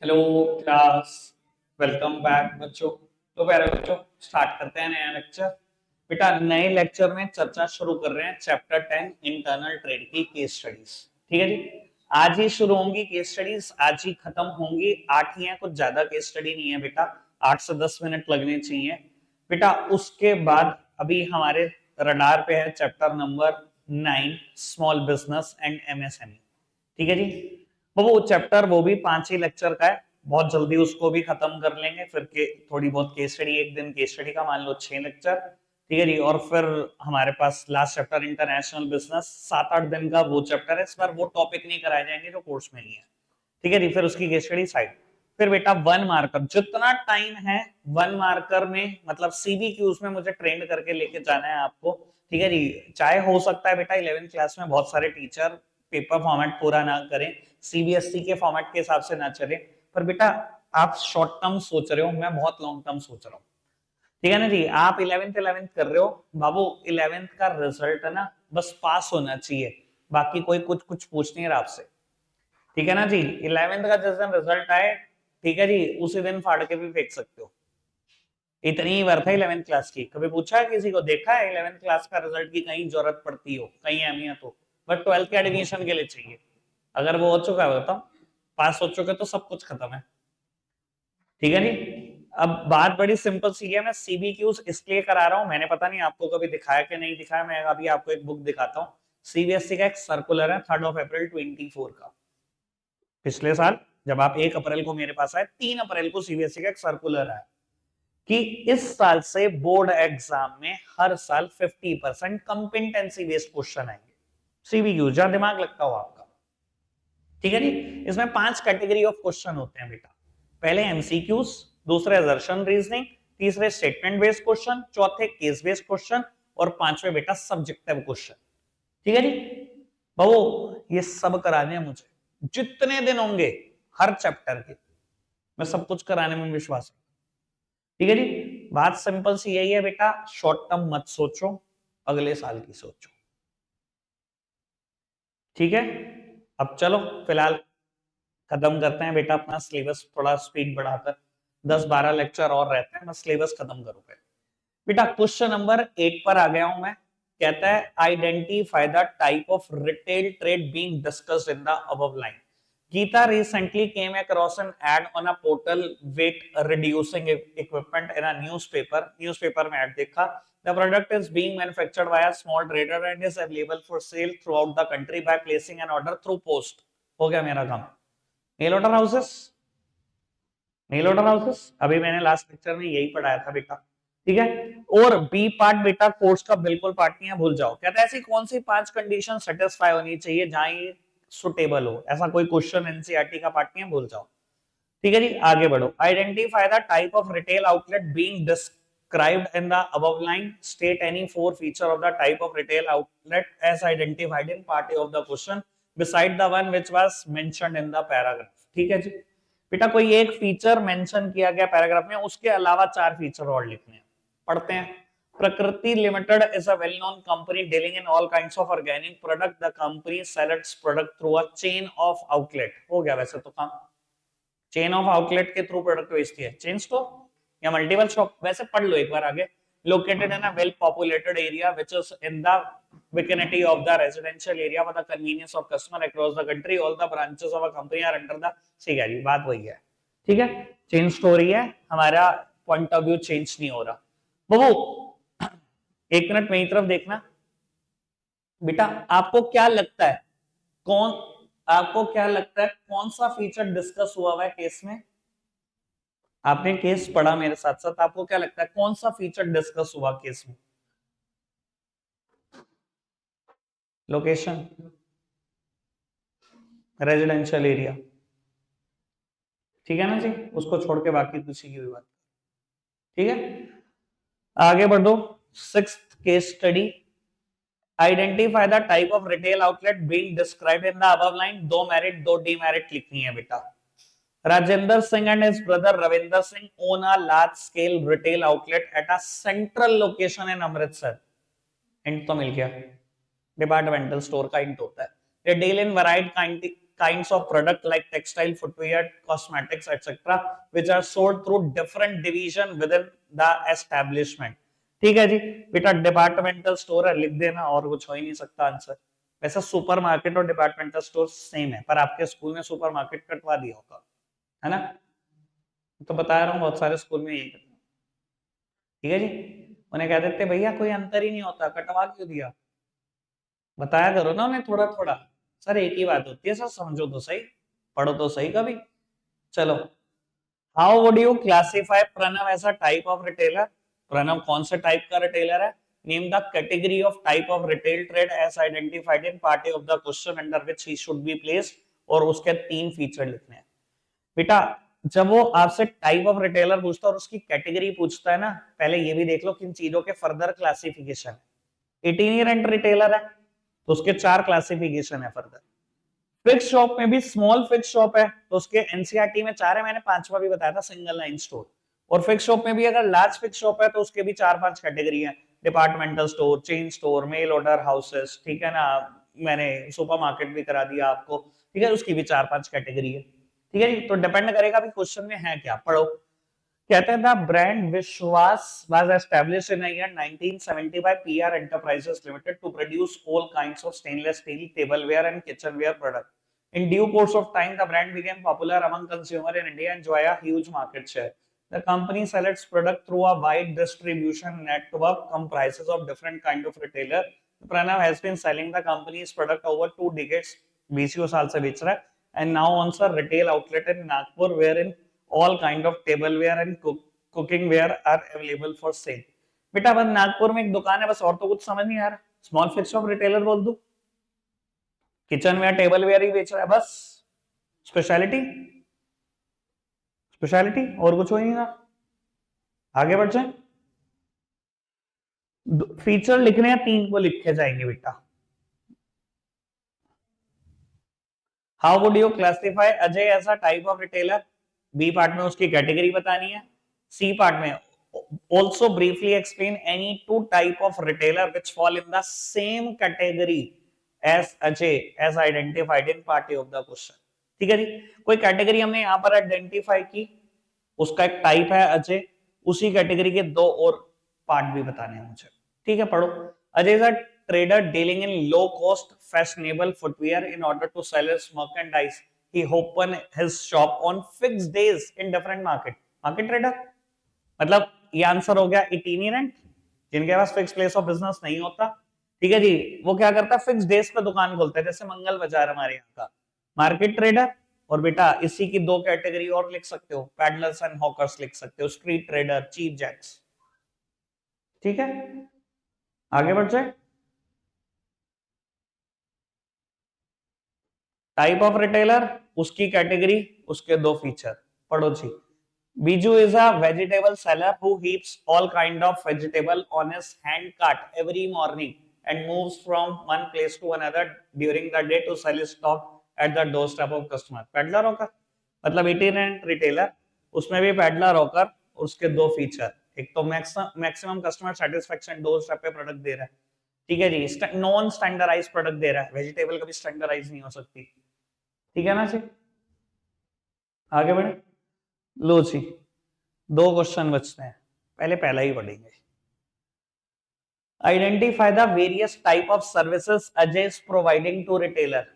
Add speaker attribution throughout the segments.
Speaker 1: Hello class. Welcome back बच्चों। तो प्यारे बच्चों, स्टार्ट करते हैं नया लेक्चर। बेटा नए लेक्चर में चर्चा शुरू कर रहे हैं चैप्टर 10 इंटरनल ट्रेड की केस स्टडीज। ठीक है जी। आज ही शुरू होंगी केस स्टडीज, आज ही खत्म होंगी। 8 ही है, कुछ ज्यादा केस स्टडी नहीं है बेटा, 8 से 10 मिनट लगने चाहिए बेटा। उसके बाद अभी हमारे रडार पे है chapter number 9 small business and MSME. ठीक है जी। वो चैप्टर वो भी 5 ही लेक्चर का है, बहुत जल्दी उसको भी खत्म कर लेंगे। फिर के थोड़ी बहुत केस स्टडी, एक दिन केस स्टडी का मान लो 6 लेक्चर। ठीक है जी। और फिर हमारे पास लास्ट चैप्टर इंटरनेशनल बिजनेस, 7-8 दिन का वो चैप्टर है। इस बार वो टॉपिक नहीं कराए जाएंगे जो कोर्स में नहीं है। ठीक है जी। फिर उसकी केस स्टडी साइड। फिर बेटा वन मार्कर, जितना टाइम है वन मार्कर में, मतलब सीबी क्यूज में मुझे ट्रेंड करके लेके जाना है आपको। ठीक है जी। चाहे हो सकता है बेटा 11th क्लास में बहुत सारे टीचर पेपर फॉर्मेट पूरा ना करें, सीबीएसई के फॉर्मेट के हिसाब से ना चले, पर बेटा आप शॉर्ट टर्म सोच रहे हो, मैं बहुत लॉन्ग टर्म सोच रहा हूँ। ठीक है ना जी। आप 11th कर रहे हो बाबू, 11th का रिजल्ट है ना, बस पास होना चाहिए, बाकी कोई कुछ कुछ पूछ नहीं रहा आपसे। ठीक है ना जी। 11th का जिस दिन रिजल्ट आए, ठीक है जी, उसी दिन फाड़ के भी फेंक सकते हो। इतनी ही वर्थ है 11th क्लास की। कभी पूछा है किसी को, देखा है 11th क्लास का रिजल्ट की कहीं जरूरत पड़ती हो, कहीं अहमियत हो? बट 12th के एडमिशन के लिए चाहिए। अगर वो हो चुका है तो पास हो चुके तो सब कुछ खत्म है। ठीक है जी। अब बात बड़ी सिंपल सी है, मैं सीबीक्यूज इसलिए करा रहा हूं, मैंने पता नहीं आपको कभी दिखाया कि नहीं दिखाया। मैं अभी आपको एक बुक दिखाता हूँ। सीबीएसई का एक सर्कुलर है 3 अप्रैल 24 का। पिछले साल जब आप 1 अप्रैल को मेरे पास आए, 3 अप्रैल को सीबीएसई का एक सर्कुलर आया कि इस साल से बोर्ड एग्जाम में हर साल 50% कंपिटेंसी बेस्ड क्वेश्चन आएंगे। सीबीक्यू जहां दिमाग लगता हो आपका। ठीक है जी। इसमें 5 कैटेगरी ऑफ क्वेश्चन होते हैं बेटा। पहले एमसीक्यूज, दूसरे असर्शन रीजनिंग, तीसरे स्टेटमेंट बेस्ड क्वेश्चन, चौथे केस बेस्ड क्वेश्चन, और पांचवे बेटा सब्जेक्टिव क्वेश्चन। ठीक है जी। बाबू ये सब कराने हैं मुझे, जितने दिन होंगे हर चैप्टर के, मैं सब कुछ कराने में विश्वास है। ठीक है जी। बात सिंपल सी यही है बेटा, शॉर्ट टर्म मत सोचो, अगले साल की सोचो। ठीक है। अब चलो फिलहाल खत्म करते हैं बेटा अपना सिलेबस, थोड़ा स्पीड बढ़ाकर 10-12 लेक्चर और रहते हैं, मैं सिलेबस खत्म करूंगा बेटा। क्वेश्चन नंबर 8 पर आ गया हूं मैं। कहता है identify the type of retail trade being discussed in the above line. Gita recently came across an ad on a portal weight reducing equipment in a newspaper में ad देखा। The product is being manufactured by a small trader and is available for sale throughout the country by placing an order through post। हो गया मेरा काम। Mail order houses, mail order houses अभी मैंने last lecture में यही पढ़ाया था बेटा। ठीक है। और बी पार्ट बेटा कोर्स का बिल्कुल पार्ट नहीं है, भूल जाओ। कहता है ऐसी कौन सी 5 कंडीशन सेटिस्फाई होनी चाहिए जहां ये सुटेबल हो, ऐसा कोई क्वेश्चन एनसीईआरटी का पार्ट नहीं है, भूल जाओ। ठीक है जी। आगे बढ़ो। Identify the type of retail outlet being described in the above line, state any 4 feature of the type of retail outlet as identified in part A of the question beside the one which was mentioned in the paragraph. ठीक है जी। बेटा कोई एक feature mention किया गया paragraph में, उसके अलावा 4 फीचर और लिखने हैं। पढ़ते हैं। प्रकृति limited is a well-known company dealing in all kinds of organic product. The company sells product through a chain of outlet। हो गया वैसे तो काम। चेन ऑफ आउटलेट के थ्रू प्रोडक्ट बेचती है, चेन स्टोर या मल्टीपल शॉप, वैसे पढ़ लो एक बार आगे। Located in a well populated area which is in the vicinity of the residential area for the convenience of customer across the country, all the branches of a company are under the। ठीक है जी, बात वही है। ठीक है। Change story है, हमारा point of view change नहीं हो रहा। बाबू एक मिनट मेरी तरफ देखना बेटा। आपको क्या लगता है कौन, आपको क्या लगता है कौन सा फीचर डिस्कस हुआ है केस में? आपने केस पढ़ा मेरे साथ साथ, आपको क्या लगता है कौन सा फीचर डिस्कस हुआ केस में? Location, residential area. ठीक है ना जी। उसको छोड़ के बाकी किसी की भी बात। ठीक है। आगे बढ़ो। 6th case study. Identify the type of retail outlet being described in the above line. 2 merit 2 demerit लिखनी है बेटा। Rajendra Singh and his brother Ravinder Singh own a large-scale retail outlet at a central location in Amritsar। Hint तो मिल गया, departmental store का hint होता है। They deal in varied kinds of product like textile, footwear, cosmetics, etc., which are sold through different division within the establishment. ठीक है जी बेटा, departmental store है, लिख देना, और कुछ हो ही नहीं सकता आंसर। वैसे सुपरमार्केट और डिपार्टमेंटल स्टोर सेम है, पर आपके स्कूल में सुपरमार्केट कटवा दिया होगा, है ना? तो बता रहा हूँ बहुत सारे स्कूल में यही करते हैं। ठीक है जी, उन्हें कह देते भैया कोई अंतर ही नहीं होता, कटवा क्यों दिया? बताया करो ना उन्हें थोड़ा थोड़ा। सर एक ही बात होती है सर, समझो तो सही, पढ़ो तो सही कभी। चलो, how would you classify Pranav as a type of retailer? Pranav कौन से टाइप का रिटेलर है? Name the category of type of retail trade as identified in part of the question under which he should be placed, और उसके 3 feature लिखने हैं। बेटा जब वो आपसे टाइप ऑफ रिटेलर पूछता है और उसकी कैटेगरी पूछता है ना, पहले ये भी देख लो किन चीजों के फर्दर क्लासिफिकेशन है। इटिनेरेंट रिटेलर है तो उसके 4 क्लासिफिकेशन है फर्दर। फिक्स शॉप में भी स्मॉल फिक्स शॉप है तो उसके एनसीईआरटी में 4 है, मैंने 5वां भी बताया था, सिंगल लाइन स्टोर। और फिक्स शॉप में भी अगर लार्ज फिक्स शॉप है तो उसके भी 4-5 कैटेगरी है, departmental store, chain store, mail order houses, ठीक है ना, मैंने सुपरमार्केट भी करा दिया आपको, ठीक है, उसकी भी 4-5 कैटेगरी है। ठीक है जी, तो डिपेंड करेगा भी क्वेश्चन में है क्या, पढ़ो। कहते हैं the brand Vishwas was established in year 1970 by PR enterprises limited to produce all kinds of stainless steel tableware and kitchenware product. In due course of time, the brand became popular among consumers in India and enjoy a huge market share. The company sells its product through a wide distribution network comprises of different kind of retailer. Pranav has been selling the company's product over 2 decades. 20 साल से बेच रहा है, and now owns a retail outlet in Nagpur wherein all kind of tableware and cooking ware are available for sale. बेटा बस नागपुर में एक दुकान है बस, और तो कुछ समझ नहीं आ रहा। स्मॉल फिक्स शॉप रिटेलर बोल दूं, किचन वेयर टेबल वेयर ही बेच रहा है बस। स्पेशलिटी स्पेशलिटी और कुछ हो ही नहीं रहा। आगे बढ़ जाए, फीचर लिखने हैं 3 को लिखे जाएंगे बेटा। How would you classify Ajay as a type of retailer? B part में उसकी कैटेगरी बतानी है। सी पार्ट में also briefly explain any 2 type of retailer which fall in the same category as Ajay as identified in part A of the question. ठीक है जी, कोई category हमने यहाँ पर आइडेंटिफाई की, उसका एक टाइप है अजय, उसी कैटेगरी के 2 और पार्ट भी बताने हैं मुझे। ठीक है, पढ़ो। Ajay is a trader dealing in low cost fashionable footwear. In order to sell his merchandise, he open his shop on fixed days in different market trader, मतलब ये आंसर हो गया इटिनेरेंट, जिनके पास फिक्स प्लेस ऑफ बिजनेस नहीं होता। ठीक है जी, वो क्या करता है, फिक्स डेज पे दुकान खोलता है, जैसे मंगल बाजार हमारे यहाँ का। मार्केट ट्रेडर, और बेटा इसी की 2 कैटेगरी और लिख सकते हो, पैडलर्स एंड हॉकर्स लिख सकते हो, स्ट्रीट ट्रेडर, चीप जैक्स। ठीक है, आगे बढ़ जाए। टाइप ऑफ रिटेलर, उसकी कैटेगरी, उसके 2 फीचर, पढ़ो जी। Biju is a vegetable seller who heaps all kind of vegetable on his hand cart every morning and moves from one place to another during the day to sell his stock at the doorstep of customer. Peddler होकर, मतलब इटिनेरेंट retailer, उसमें भी peddler होकर, उसके 2 feature, एक तो maximum customer satisfaction, door step पे product दे रहा है। ठीक है जी, नॉन स्टैंडर्डाइज प्रोडक्ट दे रहा है, वेजिटेबल कभी स्टैंडर्डाइज नहीं हो सकती। ठीक है ना जी, आगे बढ़े। लो जी, 2 क्वेश्चन बचते हैं, पहले पहला ही पढ़ेंगे। Identify the various type of services Ajay is providing to retailer.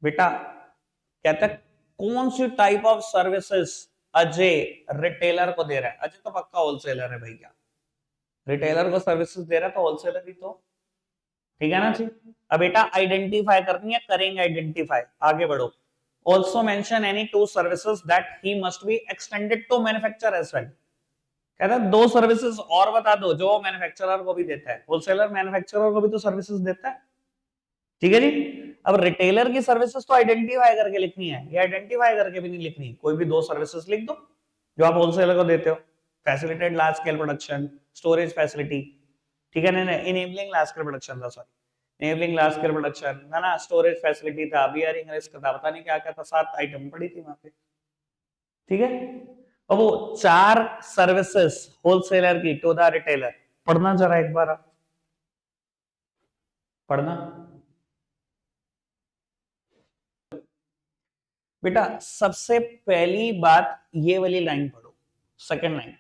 Speaker 1: बेटा कहता है कौन सी type of services Ajay retailer को दे रहा है। अजय तो पक्का होलसेलर है भैया, रिटेलर को सर्विसेज दे रहा है तो होलसेलर ही तो। ठीक है ना जी, अब बेटा आइडेंटिफाई करनी है, करेंगे आइडेंटिफाई, आगे बढ़ो। Also mention any 2 services that he must be extended to manufacture as well. कहता है 2 सर्विसेज और बता दो जो मैन्युफैक्चरर को भी देता है, होलसेलर मैन्युफैक्चरर को भी तो सर्विसेज देता है। ठीक है जी, अब रिटेलर की सर्विसेज तो आइडेंटिफाई करके लिखनी है, ये आइडेंटिफाई करके भी नहीं लिखनी, कोई भी 2 सर्विसेज लिख दो जो आप होलसेलर को देते हो। Facilitated large scale production, storage facility, ठीक है ना, इनेबलिंग लार्ज स्केल प्रोडक्शन था, sorry enabling large scale production है ना, स्टोरेज फैसिलिटी था, बियरिंग रिस्क था, पता नहीं क्या क्या था, 7 आइटम पड़ी थी वहां पे। ठीक है, अब वो 4 सर्विसेज होलसेलर की टू द रिटेलर, पढ़ना जरा एक बार आप, पढ़ना। बेटा सबसे पहली बात ये वाली लाइन पढ़ो, second line,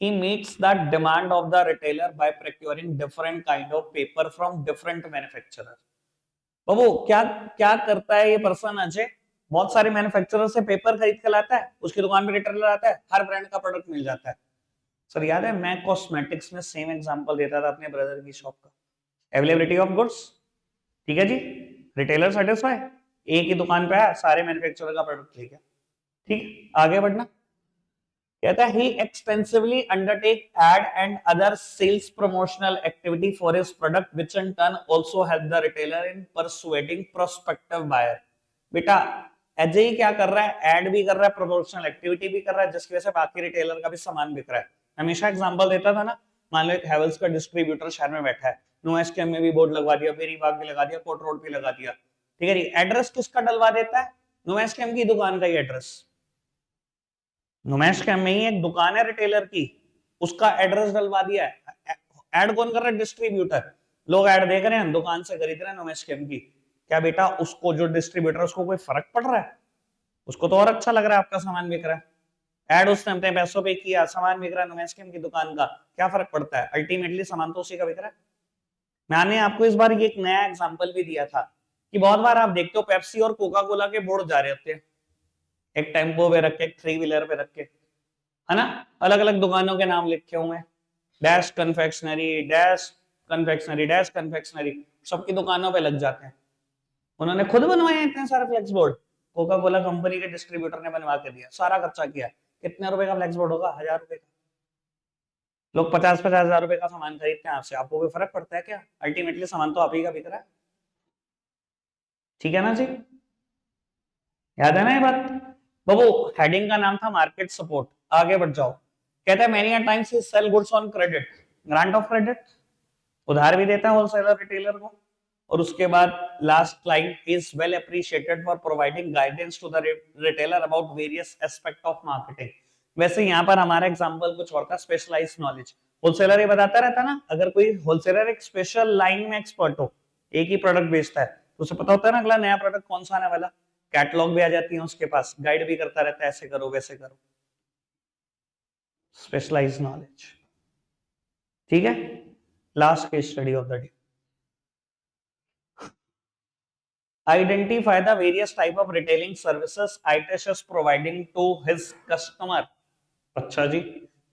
Speaker 1: he meets the demand of the retailer by procuring different kind of paper from different manufacturers। बाबू क्या क्या करता है ये पर्सन अजय, बहुत सारे मैन्युफैक्चरर से पेपर खरीद के लाता है, उसकी दुकान पे रिटेलर आता है, हर ब्रांड का प्रोडक्ट मिल जाता है। सर याद है मैं कॉस्मेटिक्स में सेम एग्जांपल देता था अपने ब्रदर की शॉप का, अवेलेबिलिटी ऑफ गुड्स, ठीक है जी, रिटेलर सेटिस्फाई, एक ही दुकान पे है, सारे मैन्युफैक्चरर का प्रोडक्ट ले गया, ठीक, आगे बढ़ना। कहता है he extensively undertake ad and other sales promotional activity for his product which in turn also help the retailer in persuading prospective buyer। बेटा अजय क्या कर रहा है, एड भी कर रहा है, प्रमोशनल एक्टिविटी भी कर रहा है, जिसकी वजह से बाकी रिटेलर का भी सामान बिक रहा है। हमेशा एग्जांपल देता था ना, मान लो एक हैवेल्स का डिस्ट्रीब्यूटर शहर में बैठा है, नो एसकेएम में भी बोर्ड लगवा दिया, बेरी बाग भी लगा दिया, कोट रोड भी लगा दिया, ठीक है जी, एड्रेस किसका डलवा देता है, नो एसकेएम की दुकान का ही एड्रेस, नुमैश कैम में ही एक दुकान है रिटेलर की, उसका एड्रेस डलवा दिया है। ऐड कौन कर रहा है, डिस्ट्रीब्यूटर, लोग ऐड देख रहे हैं, दुकान से खरीद रहे हैं नुमैश कैम की, क्या बेटा उसको जो डिस्ट्रीब्यूटर उसको कोई फर्क पड़ रहा है, उसको तो और अच्छा लग रहा है आपका सामान बिक रहा है, ऐड उसने अपने पैसों पे किया, सामान बिक रहा है नुमैश कैम की दुकान का, क्या फर्क पड़ता है, अल्टीमेटली सामान तो उसी का बिक रहा है। मैंने आपको इस बार ये एक नया एग्जाम्पल भी दिया था कि बहुत बार आप देखते हो पेप्सी और कोका कोला के बोर्ड जा रहे होते हैं, एक टेम्पो पे रख के, एक थ्री व्हीलर पे रख के, है ना, अलग अलग दुकानों के नाम लिखे हुए हैं, dash confectionery, dash confectionery, dash confectionery, सबकी दुकानों पे लग जाते हैं। उन्होंने खुद बनवाए इतने सारे flex board, Coca Cola company के डिस्ट्रीब्यूटर ने बनवा के दिया, सारा खर्चा किया, कितने रुपए का फ्लेक्स बोर्ड होगा, 1000 रुपए का, लोग 50-50 हजार रुपए का सामान खरीदते हैं आपसे, आपको कोई फर्क पड़ता है क्या, अल्टीमेटली सामान तो आप ही का बिक रहा है, ठीक है ना जी, याद है ना ये बात। बाबू हेडिंग का नाम था मार्केट सपोर्ट, आगे बढ़ जाओ। कहता है many times he sell goods on credit, grant of credit, उधार भी देता है होलसेलर रिटेलर को, और उसके बाद last line is well appreciated for providing guidance to the retailer about various aspect of marketing. वैसे यहाँ पर हमारा एग्जांपल कुछ और था, स्पेशलाइज्ड नॉलेज, होलसेलर ये बताता रहता ना, अगर कोई होलसेलर एक स्पेशल लाइन में एक्सपर्ट हो, एक ही प्रोडक्ट बेचता है, तो उसे पता होता है ना अगला नया प्रोडक्ट कौन सा आने वाला, कैटलॉग भी आ जाती है उसके पास, गाइड भी करता रहता है, ऐसे करो वैसे करो, स्पेशलाइज्ड नॉलेज, ठीक है। Last case study of the day, identify the various type of retailing services ITES is providing to his customer। अच्छा जी,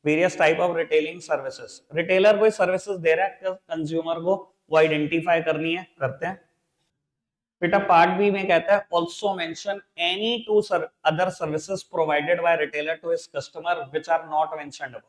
Speaker 1: various type of retailing services, retailer कोई सर्विसेज दे रहा है कंज्यूमर को, वो आइडेंटिफाई करनी है, करते हैं। बेटा पार्ट बी में कहता है also mention any two other services provided by retailer to his customer which are not mentioned above.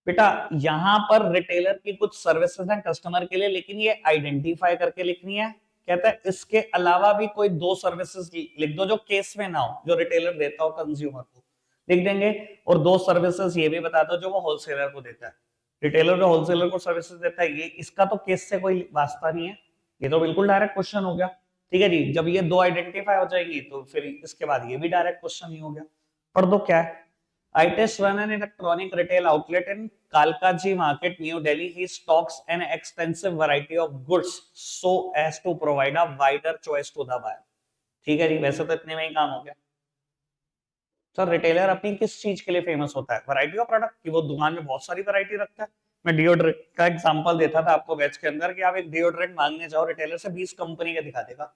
Speaker 1: बेटा यहां पर रिटेलर की कुछ सर्विसेज हैं कस्टमर के लिए, लेकिन ये आइडेंटिफाई करके लिखनी है। कहता है इसके अलावा भी कोई दो सर्विसेज लिख दो जो केस में ना हो, जो रिटेलर देता हो कंज्यूमर को, लिख देंगे, और दो सर्विसेज ये भी बता दो जो वो होलसेलर को देता है। रिटेलर जो होलसेलर को सर्विसेज देता है, ये इसका तो केस से कोई वास्ता नहीं है, ये तो बिल्कुल डायरेक्ट क्वेश्चन हो गया, ठीक है जी। जब ये दो आइडेंटिफाई हो जाएगी तो फिर इसके बाद ये भी डायरेक्ट क्वेश्चन ही हो गया। पढ़ दो क्या है, ITES run an electronic retail outlet in Kalkaji Market, New Delhi. He stocks an extensive variety of goods so as to provide a wider choice to the buyer। ठीक है जी, वैसे तो इतने में ही काम हो गया। सर रिटेलर अपनी किस चीज के लिए फेमस होता है, वैरायटी ऑफ प्रोडक्ट की, वो दुकान में बहुत सारी वैरायटी रखता है। मैं डिओड्रेंट का एग्जांपल देता था आपको बैच के अंदर कि आप एक डिओड्रेंट मांगने जाओ, रिटेलर से 20 कंपनी का दिखा देगा,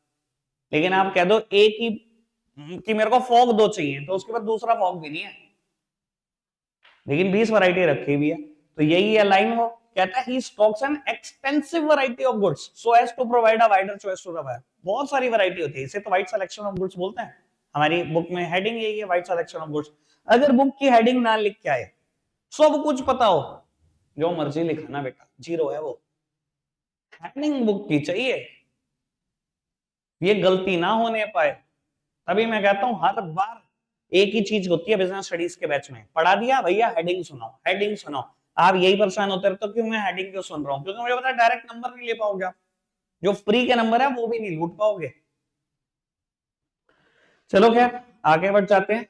Speaker 1: लेकिन आप कह दो एक ही कि मेरे को फॉग दो चाहिए, तो उसके बाद दूसरा फॉग भी नहीं है, लेकिन 20 वैरायटी रखी हुई है। तो यही है लाइन, वो कहता है he stocks an extensive variety of goods so as to provide a wider choice to the buyer. बहुत सारी वैरायटी होती है, इसे तो वाइड सिलेक्शन ऑफ गुड्स बोलते हैं। हमारी बुक में हेडिंग यही है, वाइड सिलेक्शन ऑफ गुड्स। अगर बुक की हेडिंग ना लिख के आए, सब कुछ पता हो, जो मर्जी लिखना बेटा, जीरो है वो, हेडिंग बुक की चाहिए, ये गलती ना होने पाए। तभी मैं कहता हूं हर बार एक ही चीज होती है बिजनेस स्टडीज के बैच में, पढ़ा दिया भैया हेडिंग सुनाओ, हेडिंग सुनाओ। आप यही परेशान होते रहते हो क्यों मैं हेडिंग क्यों सुन रहा हूं, क्योंकि मुझे पता है डायरेक्ट नंबर नहीं ले पाओगे आप, जो फ्री के नंबर है वो भी नहीं लूट पाओगे। चलो खैर आगे बढ़ जाते हैं।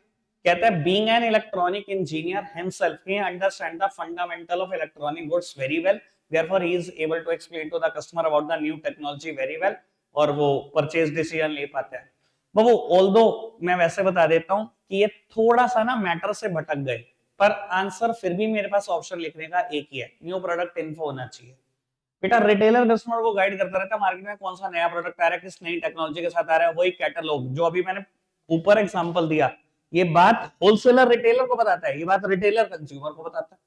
Speaker 1: कहता है being an electronic engineer himself he understand the fundamental of electronic goods very well, therefore he is able to explain to the customer about the new technology very well, और वो परचेज डिसीजन ले पाता है। बाबू although मैं वैसे बता देता हूं कि ये थोड़ा सा ना मैटर से भटक गए, पर आंसर फिर भी मेरे पास ऑप्शन लिखने का एक ही है, न्यू प्रोडक्ट इन्फो होना चाहिए। बेटा रिटेलर कस्टमर को गाइड करता रहता है मार्केट में कौन सा नया प्रोडक्ट आ रहा है, किस नई टेक्नोलॉजी के साथ आ रहा है, वही कैटलॉग जो अभी मैंने ऊपर एग्जांपल दिया। ये बात होलसेलर रिटेलर को बताता है, ये बात रिटेलर कंज्यूमर को बताता है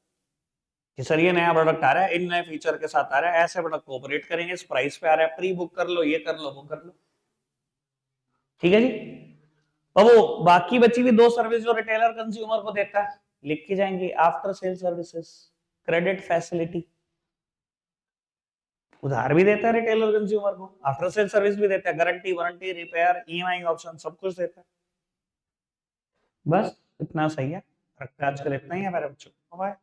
Speaker 1: कि सर ये नया प्रोडक्ट आ रहा है, इन नए फीचर के साथ आ रहा है, ऐसे प्रोडक्ट को ऑपरेट करेंगे, इस प्राइस पे आ रहा है, प्री बुक कर लो, ये कर लो, वो कर लो। ठीक है जी। अब वो बाकी बची हुई दो सर्विस जो रिटेलर कंज्यूमर को देता है लिख के जाएंगे, after sale services, credit facility, उधार भी देता है रिटेलर कंज्यूमर को, आफ्टर सेल सर्विस भी देता है, guarantee warranty repair EMI option सब कुछ देता है। बस इतना सही है। आज कल इतना ही है मेरे बच्चों। बाय।